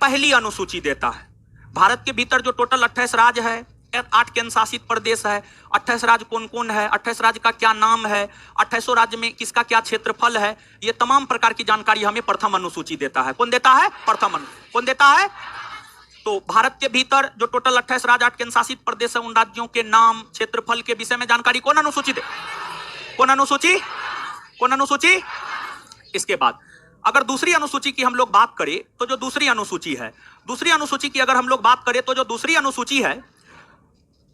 पहली अनुसूची देता है। भारत के भीतर जो टोटल 28 राज्य है, 8 केंद्र शासित प्रदेश है, 28 राज्य कौन कौन है, 28 राज्य का क्या नाम है, 28 राज्य में किसका क्या क्षेत्रफल है, ये तमाम प्रकार की जानकारी हमें प्रथम अनुसूची देता है। कौन देता है? प्रथम कौन देता है? तो भारत के भीतर जो टोटल 28 राज्य 8 केंद्र शासित प्रदेश है, उन राज्यों के नाम, क्षेत्रफल के विषय में जानकारी कौन अनुसूची दे? कौन अनुसूची? कौन अनुसूची? इसके बाद अगर दूसरी अनुसूची की हम लोग बात करें तो जो दूसरी अनुसूची है, दूसरी अनुसूची की अगर हम लोग बात करें तो जो दूसरी अनुसूची है,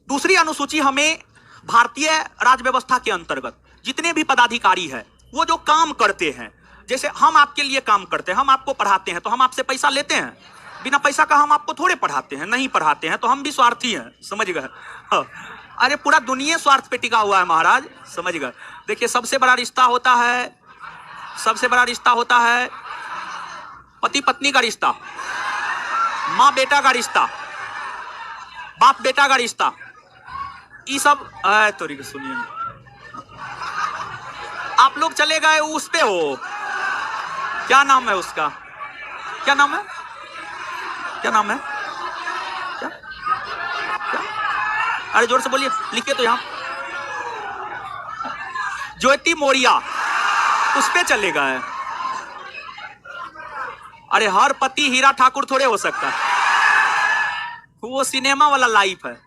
दूसरी अनुसूची हमें भारतीय राज्य व्यवस्था के अंतर्गत जितने भी पदाधिकारी है वो जो काम करते हैं, जैसे हम आपके लिए काम करते हैं, हम आपको पढ़ाते हैं तो हम आपसे पैसा लेते हैं, बिना पैसा का हम आपको थोड़े पढ़ाते हैं, नहीं पढ़ाते हैं, तो हम भी स्वार्थी हैं, समझ गए? अरे पूरा दुनिया स्वार्थ पे टिका हुआ है महाराज, समझ गए? देखिए सबसे बड़ा रिश्ता होता है, सबसे बड़ा रिश्ता होता है पति पत्नी का रिश्ता, माँ बेटा का रिश्ता, बाप बेटा का रिश्ता, ये सब। तो सुनिए, आप लोग चले गए उस पे हो, क्या नाम है उसका, क्या नाम है, क्या नाम है, क्या, क्या? अरे जोर से बोलिए, लिखिए तो यहां, ज्योति मौर्या, उस पे चले गए। अरे हर पति हीरा ठाकुर थोड़े हो सकता है, वो सिनेमा वाला लाइफ है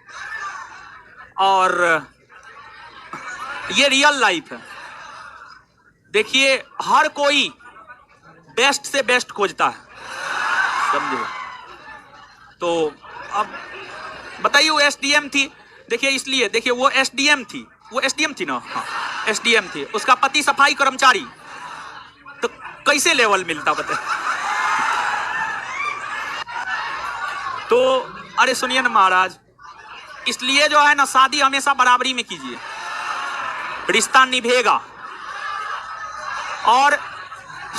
और ये रियल लाइफ है। देखिए हर कोई बेस्ट से बेस्ट खोजता है, समझे? तो अब बताइए, वो एसडीएम थी, देखिए इसलिए, देखिए वो एसडीएम थी, वो एसडीएम थी ना, हाँ एसडीएम थी, उसका पति सफाई कर्मचारी, तो कैसे लेवल मिलता बताइए? तो अरे सुनिए ना महाराज, इसलिए जो है ना शादी हमेशा बराबरी में कीजिए, रिश्ता निभेगा। और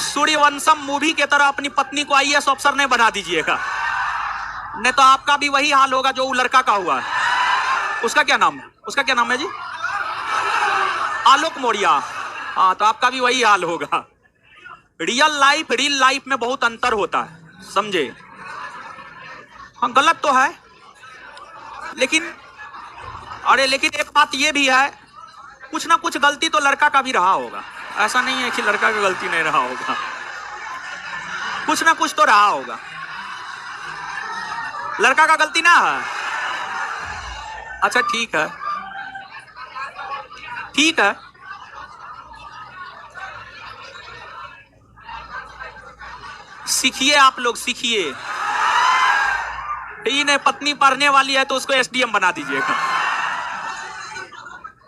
सूर्यवंशम मूवी के तरह अपनी पत्नी को आईएएस अफसर नहीं बना दीजिएगा, नहीं तो आपका भी वही हाल होगा जो वो लड़का का हुआ है। उसका क्या नाम है, उसका क्या नाम है जी? आलोक मौर्या। हाँ, तो आपका भी वही हाल होगा। रियल लाइफ, रियल लाइफ में बहुत अंतर होता है, समझे? हाँ गलत तो है, लेकिन अरे लेकिन एक बात ये भी है, कुछ ना कुछ गलती तो लड़का का भी रहा होगा, ऐसा नहीं है कि लड़का का गलती नहीं रहा होगा, कुछ ना कुछ तो रहा होगा। लड़का का गलती ना है? अच्छा ठीक है, ठीक है, सीखिए आप लोग, सीखिए। नहीं पत्नी पढ़ने वाली है तो उसको एसडीएम बना दीजिएगा।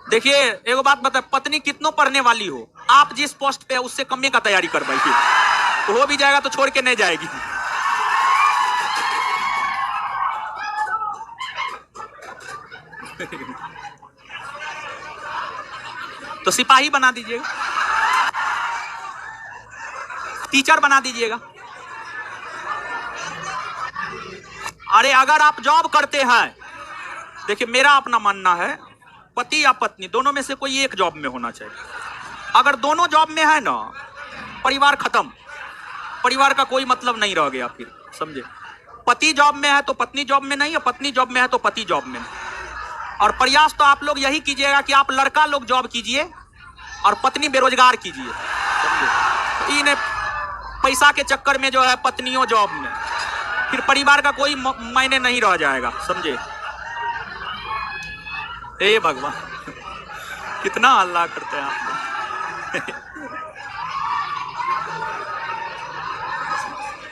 देखिए एक बात बता, पत्नी कितनों पढ़ने वाली हो, आप जिस पोस्ट पे है उससे कम का तैयारी करवाइए, तो हो भी जाएगा तो छोड़ के नहीं जाएगी। तो सिपाही बना दीजिएगा, टीचर बना दीजिएगा। अरे अगर आप जॉब करते हैं, देखिए मेरा अपना मानना है पति या पत्नी दोनों में से कोई एक जॉब में होना चाहिए। अगर दोनों जॉब में है ना, परिवार खत्म, परिवार का कोई मतलब नहीं रह गया फिर, समझे? पति जॉब में है तो पत्नी जॉब में नहीं, और पत्नी जॉब में है तो पति जॉब में नहीं। और प्रयास तो आप लोग यही कीजिएगा कि आप लड़का लोग जॉब कीजिए और पत्नी बेरोजगार कीजिए, समझे? इन्हें पैसा के चक्कर में जो है पत्नियों जॉब में, फिर परिवार का कोई मायने नहीं रह जाएगा, समझे। हे भगवान, कितना अल्लाह करते हैं आप।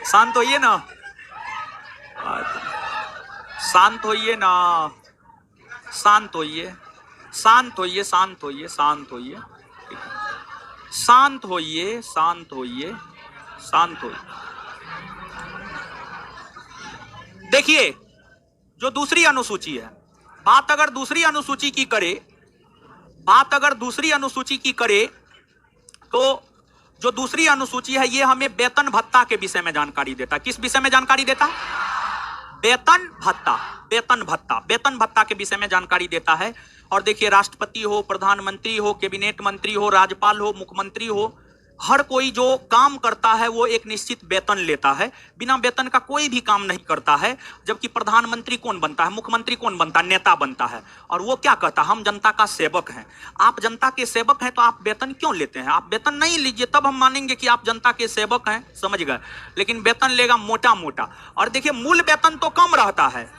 शांत होइए ना, शांत होइए ना, शांत होइए, शांत होइए, शांत होइए, शांत होइए, शांत होइए, शांत होइए, शांत होइए। देखिए, जो दूसरी अनुसूची है, बात अगर दूसरी अनुसूची की करे, बात अगर दूसरी अनुसूची की करे, तो जो दूसरी अनुसूची है ये हमें वेतन भत्ता के विषय में जानकारी देता है। किस विषय में जानकारी देता है? वेतन भत्ता, वेतन भत्ता, वेतन भत्ता के विषय में जानकारी देता है। और देखिए, राष्ट्रपति हो, प्रधानमंत्री हो, कैबिनेट मंत्री हो, राज्यपाल हो, मुख्यमंत्री हो, हर कोई जो काम करता है वो एक निश्चित वेतन लेता है। बिना वेतन का कोई भी काम नहीं करता है। जबकि प्रधानमंत्री कौन बनता है, मुख्यमंत्री कौन बनता है? नेता बनता है। और वो क्या कहता है? हम जनता का सेवक हैं। आप जनता के सेवक हैं तो आप वेतन क्यों लेते हैं? आप वेतन नहीं लीजिए, तब हम मानेंगे कि आप जनता के सेवक हैं, समझ गए। लेकिन वेतन लेगा मोटा मोटा। और देखिए, मूल वेतन तो कम रहता है,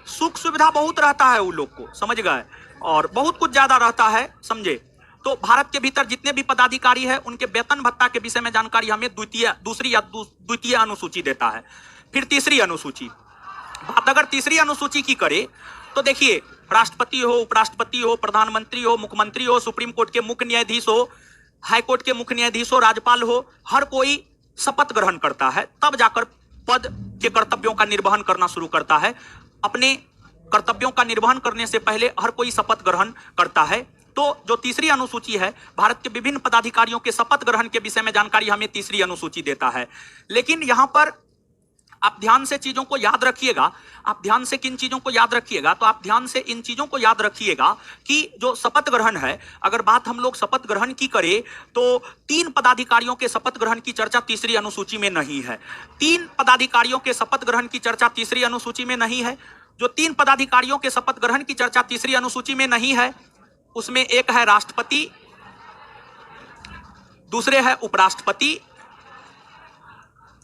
सुख सुविधा बहुत रहता है वो लोग को, समझ गए, और बहुत कुछ ज्यादा रहता है, समझे। तो भारत के भीतर जितने भी पदाधिकारी हैं उनके वेतन भत्ता के विषय में जानकारी हमें द्वितीय अनुसूची देता है। फिर तीसरी अनुसूची, बात अगर तीसरी अनुसूची की करे तो देखिए, राष्ट्रपति हो, उपराष्ट्रपति हो, प्रधानमंत्री हो, मुख्यमंत्री हो, सुप्रीम कोर्ट के मुख्य न्यायाधीश हो, हाई कोर्ट के मुख्य न्यायाधीश हो, राज्यपाल हो, हर कोई शपथ ग्रहण करता है, तब जाकर पद के कर्तव्यों का निर्वहन करना शुरू करता है। अपने कर्तव्यों का निर्वहन करने से पहले हर कोई शपथ ग्रहण करता है। तो जो तीसरी अनुसूची है, भारत के विभिन्न पदाधिकारियों के शपथ ग्रहण के विषय में जानकारी हमें तीसरी अनुसूची देता है। लेकिन यहां पर आप ध्यान से चीजों को याद रखिएगा। आप ध्यान से किन चीजों को याद रखिएगा? तो आप ध्यान से इन चीजों को याद रखिएगा कि जो शपथ ग्रहण है, अगर बात हम लोग शपथ ग्रहण की करें तो 3 पदाधिकारियों के शपथ ग्रहण की चर्चा तीसरी अनुसूची में नहीं है। 3 पदाधिकारियों के शपथ ग्रहण की चर्चा तीसरी अनुसूची में नहीं है। जो 3 पदाधिकारियों के शपथ ग्रहण की चर्चा तीसरी अनुसूची में नहीं है, उसमें एक है राष्ट्रपति, दूसरे है उपराष्ट्रपति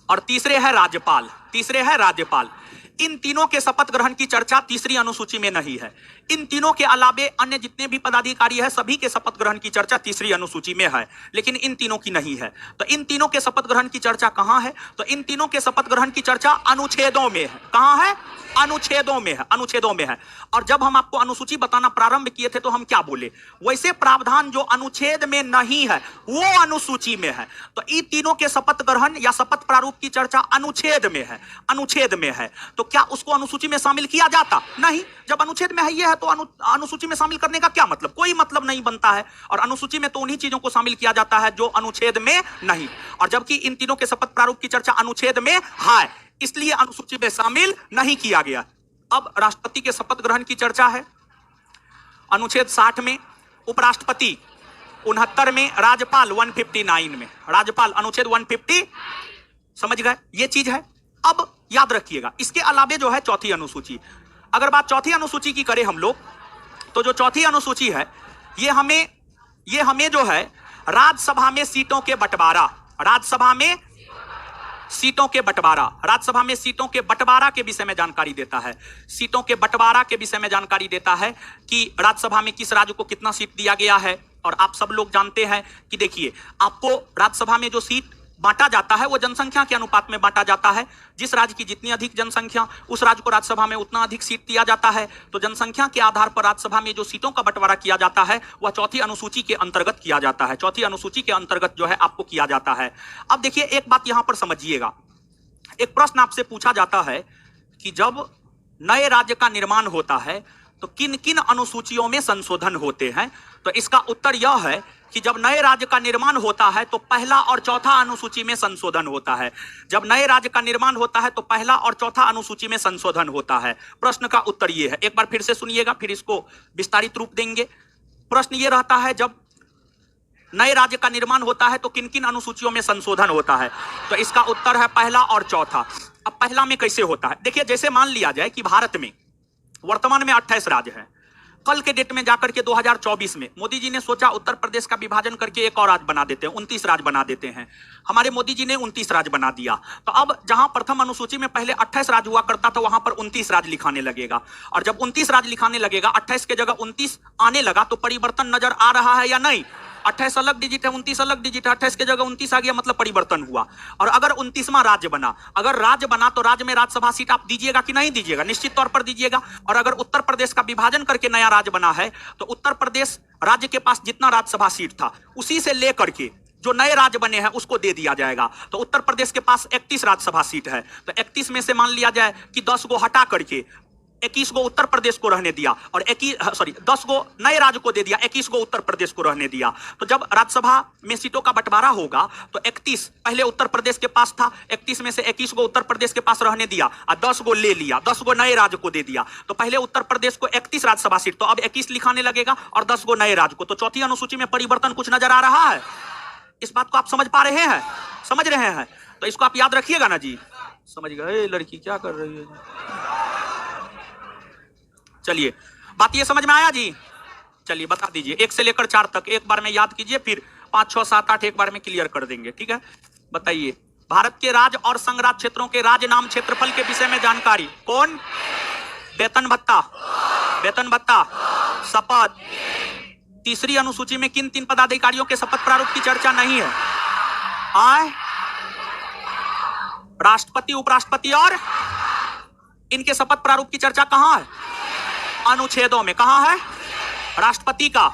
और तीसरे है राज्यपाल। तीसरे है राज्यपाल। इन तीनों के शपथ ग्रहण की चर्चा तीसरी अनुसूची में नहीं है। इन तीनों के अलावे अन्य जितने भी पदाधिकारी हैं सभी के शपथ ग्रहण की चर्चा तीसरी अनुसूची में है, लेकिन इन तीनों की नहीं है। तो इन तीनों के शपथ ग्रहण की चर्चा कहां है? तो इन तीनों के शपथ ग्रहण की चर्चा अनुच्छेदों में है। कहां है? अनुच्छेदों में है, अनुच्छेदों में है। और जब हम आपको अनुसूची बताना प्रारंभ किए थे तो हम क्या बोले? वैसे प्रावधान जो अनुच्छेद में नहीं है वो अनुसूची में है। तो इन तीनों के शपथ ग्रहण या शपथ प्रारूप की चर्चा अनुच्छेद में है, अनुच्छेद में है। तो क्या उसको अनुसूची में शामिल किया जाता? नहीं। जब अनुच्छेद में है ये है तो अनुसूची में शामिल करने का क्या मतलब? कोई मतलब नहीं बनता है। और अनुसूची में तो उन्हीं चीजों को शामिल किया जाता है जो अनुच्छेद में नहीं। और जबकि इन तीनों के शपथ प्रारूप की चर्चा अनुच्छेद में है, इसलिए अनुसूची में शामिल नहीं किया गया। अब राष्ट्रपति के शपथ ग्रहण की चर्चा है अनुच्छेद 60 में, उपराष्ट्रपति 69 में, राज्यपाल 159 में। राज्यपाल अनुच्छेद 150, समझ गए, ये चीज है। अब याद रखिएगा, इसके अलावे जो है चौथी अनुसूची। अगर बात चौथी अनुसूची की करें हम लोग, तो जो चौथी अनुसूची है ये हमें जो है राज्यसभा में सीटों के बंटवारा, राज्यसभा में सीटों के बंटवारा, राज्यसभा में सीटों के बंटवारा के विषय में जानकारी देता है। सीटों के बंटवारा के विषय में जानकारी देता है कि राज्यसभा में किस राज्य को कितना सीट दिया गया है। और आप सब लोग जानते हैं कि देखिए, आपको राज्यसभा में जो सीट बांटा जाता है वो जनसंख्या के अनुपात में बांटा जाता है। जिस राज्य की जितनी अधिक जनसंख्या, उस राज्य को राज्यसभा में उतना अधिक सीट दिया जाता है। तो जनसंख्या के आधार पर राज्यसभा में जो सीटों का बंटवारा किया जाता है वह चौथी अनुसूची के अंतर्गत किया जाता है। चौथी अनुसूची के अंतर्गत जो है आपको किया जाता है। अब देखिए, एक बात यहां पर समझिएगा। एक प्रश्न आपसे पूछा जाता है कि जब नए राज्य का निर्माण होता है तो किन किन अनुसूचियों में संशोधन होते हैं? तो इसका उत्तर यह है कि जब नए राज्य का निर्माण होता है तो पहला और चौथा अनुसूची में संशोधन होता है। जब नए राज्य का निर्माण होता है तो पहला और चौथा अनुसूची में संशोधन होता है। प्रश्न का उत्तर यह है। एक बार फिर से सुनिएगा, फिर इसको विस्तारित रूप देंगे। प्रश्न यह रहता है, जब नए राज्य का निर्माण होता है तो किन किन अनुसूचियों में संशोधन होता है? तो इसका उत्तर है पहला और चौथा। अब पहला में कैसे होता है? देखिए, जैसे मान लिया जाए कि भारत में वर्तमान में 28 राज्य हैं। कल के डेट में जाकर के 2024 में मोदी जी ने सोचा उत्तर प्रदेश का विभाजन करके एक और राज्य बना देते हैं, 29 राज्य बना देते हैं। हमारे मोदी जी ने 29 राज्य बना दिया। तो अब जहां प्रथम अनुसूची में पहले 28 राज्य हुआ करता था, वहां पर 29 राज्य लिखाने लगेगा। और जब 29 राज्य लिखाने लगेगा, 28 के जगह 29 आने लगा, तो परिवर्तन नजर आ रहा है या नहीं? 28 अलग डिजिट है, 29 अलग डिजिट है, 28 के जगह 29 आ गया, मतलब परिवर्तन हुआ। और अगर 29वां राज्य बना, अगर राज्य बना तो राज्य में राज्यसभा सीट आप दीजिएगा कि नहीं दीजिएगा? निश्चित तौर पर दीजिएगा। और अगर उत्तर प्रदेश का विभाजन करके नया राज्य बना है, तो उत्तर प्रदेश राज्य के पास जितना राज्यसभा सीट था, उसी से लेकर के जो नए राज्य बने हैं उसको दे दिया जाएगा। तो उत्तर प्रदेश के पास 31 राज्यसभा सीट है, तो 31 में से मान लिया जाए कि 10 को हटा करके 21 को उत्तर प्रदेश को रहने दिया, और 10 को नए राज्य को दे दिया, 21 को उत्तर प्रदेश को रहने दिया। तो जब राज्यसभा में सीटों का बंटवारा होगा तो 31 पहले उत्तर प्रदेश के पास था, 31 में से 21 को उत्तर प्रदेश के पास रहने दिया और 10 को ले लिया, 10 को नए राज्य को दे दिया। तो पहले उत्तर प्रदेश को 31 राज्यसभा सीट, तो अब 21 लिखाने लगेगा और 10 को नए राज्य को। तो चौथी अनुसूची में परिवर्तन कुछ नजर आ रहा है? इस बात को आप समझ पा रहे हैं? समझ रहे हैं? तो इसको आप याद रखिएगा ना जी। समझ गए? लड़की क्या कर रही है? चलिए, बात ये समझ में आया जी? चलिए बता दीजिए, 1 से लेकर 4 तक एक बार में याद कीजिए, फिर 5, 6, 7, 8 एक बार में क्लियर कर देंगे, ठीक है? बताइए, भारत के राज्य और संघ राज्य क्षेत्रों के राज्य नाम क्षेत्रफल के विषय में जानकारी। कौन? वेतन भत्ता, वेतन भत्ता, शपथ। तीसरी अनुसूची में किन 3 पदाधिकारियों के शपथ प्रारूप की चर्चा नहीं है? राष्ट्रपति, उपराष्ट्रपति और इनके शपथ प्रारूप की चर्चा कहां है? अनुच्छेदों में। कहां है? राष्ट्रपति का,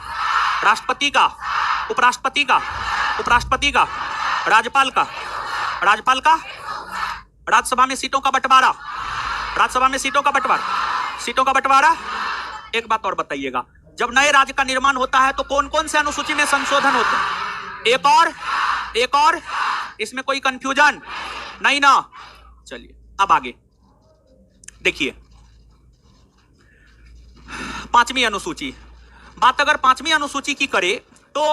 राष्ट्रपति का, उपराष्ट्रपति का, उपराष्ट्रपति का, राज्यपाल का, राज्यपाल का। राज्यसभा में सीटों का बंटवारा, राज्यसभा में सीटों का बंटवारा, सीटों का बंटवारा। एक बात और बताइएगा, जब नए राज्य का निर्माण होता है तो कौन कौन से अनुसूची में संशोधन होते हैं? एक और, इसमें कोई कंफ्यूजन नहीं ना? चलिए अब आगे देखिए, 5वीं अनुसूची। बात अगर 5वीं अनुसूची की करें तो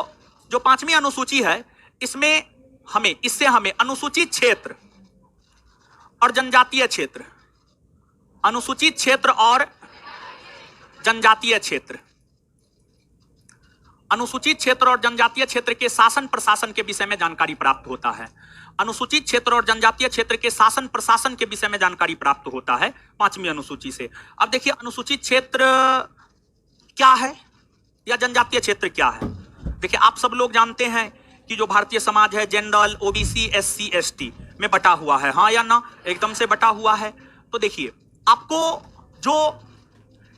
जो 5वीं अनुसूची है, इससे हमें अनुसूचित क्षेत्र और जनजातीय क्षेत्र, अनुसूचित क्षेत्र और जनजातीय क्षेत्र, अनुसूचित क्षेत्र और जनजातीय क्षेत्र के शासन प्रशासन के विषय में जानकारी प्राप्त होता है। अनुसूचित क्षेत्र और जनजातीय क्षेत्र के शासन प्रशासन के विषय में जानकारी प्राप्त होता है 5वीं अनुसूची से। अब देखिए, अनुसूचित क्षेत्र क्या है या जनजातीय क्षेत्र क्या है? देखिए, आप सब लोग जानते हैं कि जो भारतीय समाज है जनरल, ओबीसी, एससी, एसटी में बटा हुआ है, हाँ या ना? एकदम से बटा हुआ है। तो देखिए, आपको जो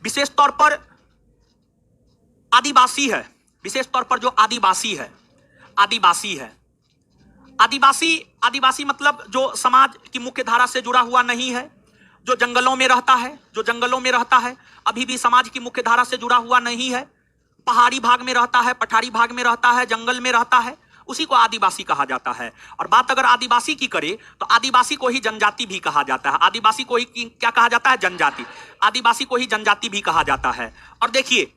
विशेष तौर पर आदिवासी है, विशेष तौर पर जो आदिवासी है, आदिवासी है, आदिवासी मतलब जो समाज की मुख्य धारा से जुड़ा हुआ नहीं है, जो जंगलों में रहता है, जो जंगलों में रहता है, अभी भी समाज की मुख्य धारा से जुड़ा हुआ नहीं है, पहाड़ी भाग में रहता है, पठारी भाग में रहता है, जंगल में रहता है, उसी को आदिवासी कहा जाता है। और बात अगर आदिवासी की करें तो आदिवासी को ही जनजाति भी कहा जाता है। आदिवासी को ही क्या कहा जाता है? जनजाति। आदिवासी को ही जनजाति भी कहा जाता है। और देखिए,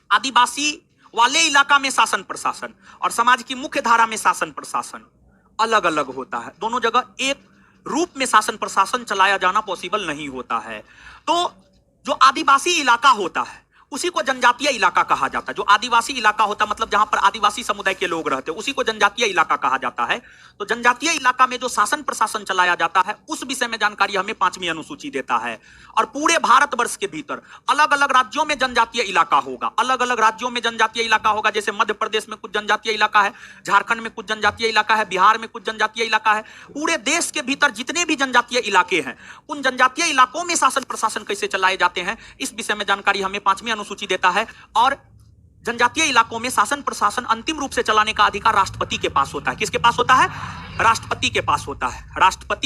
आदिवासी वाले इलाका में शासन प्रशासन और समाज की मुख्य धारा में शासन प्रशासन अलग अलग होता है। दोनों जगह एक रूप में शासन प्रशासन चलाया जाना पॉसिबल नहीं होता है। तो जो आदिवासी इलाका होता है उसी को जनजातीय इलाका कहा जाता है। जो आदिवासी इलाका होता है मतलब जहां पर आदिवासी समुदाय के लोग रहते हैं, उसी को जनजातीय इलाका कहा जाता है। तो जनजातीय इलाका में जो शासन प्रशासन चलाया जाता है उस विषय में जानकारी हमें 5वीं अनुसूची देता है। और पूरे भारतवर्ष के भीतर अलग अलग राज्यों में जनजातीय इलाका होगा, अलग अलग राज्यों में जनजातीय इलाका होगा। जैसे मध्य प्रदेश में कुछ जनजातीय इलाका है, झारखंड में कुछ जनजातीय इलाका है, बिहार में कुछ जनजातीय इलाका है। पूरे देश के भीतर जितने भी जनजातीय इलाके हैं, उन जनजातीय इलाकों में शासन प्रशासन कैसे चलाए जाते हैं, इस विषय में जानकारी हमें 5वीं अनुसूची देता है। और जनजातीय इलाकों में शासन प्रशासन अंतिम रूप से चलाने का अधिकार राष्ट्रपति के पास होता है। किसके पास होता है? राष्ट्रपति के पास होता है। राष्ट्रपति